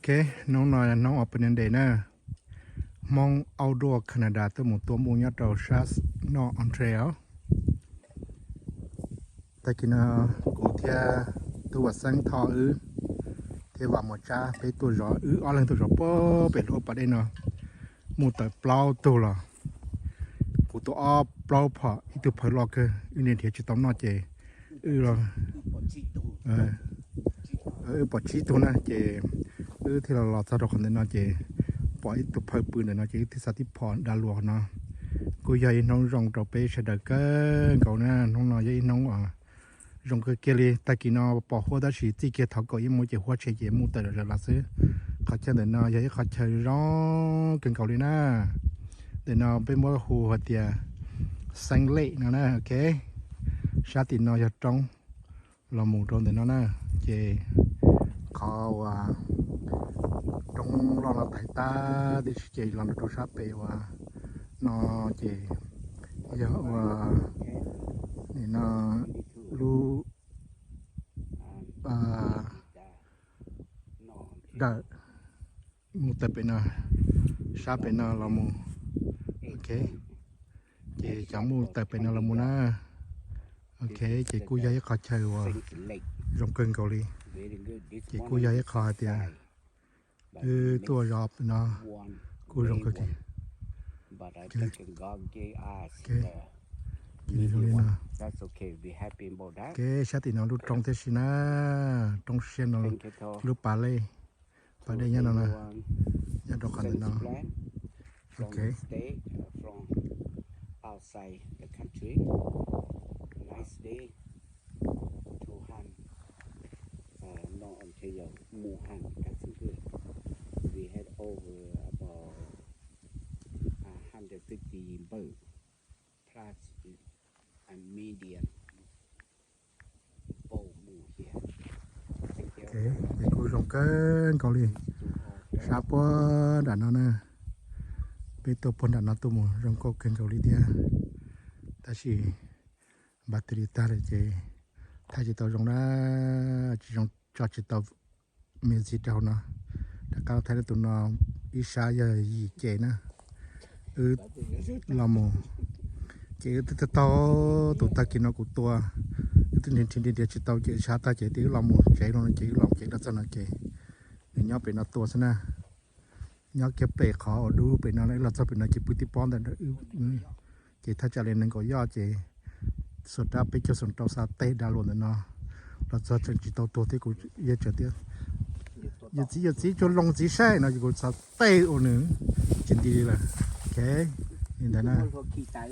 เคน้องหน่อยน้องออกเป็นเดน่ามองเอาดวแคนาดาตัวหมูตัวมูยัดเราชัสนอออนเทรียลแต่กินกูเทียตัวสังทอเทว่าหมดจ้าไปตัวรออะไรตัวรอป้อเป็นรูปประเด็นเนาะมูแต่เปล่าตัวละกูตัวอ้อเปล่าพออีตัวเผลอก็อีเนี่ยเทียจะต้องนอเจเราเออปอดชี้ตัวนะเจที่เราสะดวกคนเดินนอเจปล่อยตัวเผลอปืนเดินนอเจที่สัตย์พรดาลัวเนาะกูใหญ่น้องรองเราไปเฉดเกินเขาเนี่ยน้องน้อยใหญ่น้องรองเกลีตะกี้นอปอหัวตาชีจีเกทักก็ยังมัวเจหัวเฉยมูแต่เดี๋ยวละซื้อเขาจะเดินนอใหญ่เขาเฉยร้องเกินเขาเลยนะเดินนอไปมัวหัวเตียสังเล่นะโอเคชาตินอจะจ้องเราหมู่ตรงเดินนอนะเจเขาตรงเราไต่ตาดิเจเราตัวชาเปว่านอเจเยอะว่านี่นอรู้เดอมูแต่เป็นชาเป็นเรามูโอเคเจจังมูแต่เป็นเรามูนะโอเคเจกูย้ายขาเชยว่ารองเกินเกาหลีเจกูย้ายขาเตียตัวรอบเนาะกูรองเกาหลี Gini dulu na. That's okay. Be happy about that. Ke shati na lu trong te sina, trong sien na lu pale. Pale nya na na. Ya do kan na. Okay. Stay from outside the country. Nice day. To Han. No Ontario. Wuhan. That's good. We had over about 150 birds. Plus and medium bowl more here. Thank you. Okay. Để cô rong cơn cầu liền. Sáp quá đã nó nè. Bây tôi pon đã nó tôi muốn rong câu cơn cầu liền dia. Ta chỉ battery ta là chỉ thay chỉ tàu rong ra chỉ rong cho chỉ tàu miền gì đâu nó. Đã cao thay tụi nó ít xa giờ gì chế nè. Làm mồ. Chỉ tới to tụi ta kia nó cũng to cái nhìn trên địa chỉ tàu chỉ sát ta chỉ tiếng lòng một chỉ nó chỉ lòng chỉ đó sao nó chỉ để nhóc bị nó to xí na nhóc cái bể khó đu bể nó lấy là sao bể nó chỉ bự tí ponแต่chỉถ้าจะเล่นนั่นก็ย่อchỉสุดท้ายไปจะส่งตัวซาเต้ดาวน์เนาะเราจะถึงจิตตัวที่กูเยอะเจอเดียวอย่าจีจนลงจีใช่เนาะกูซาเต้โอ้หนึ่งจริงดีเลยโอเคนี่แต่น่ะ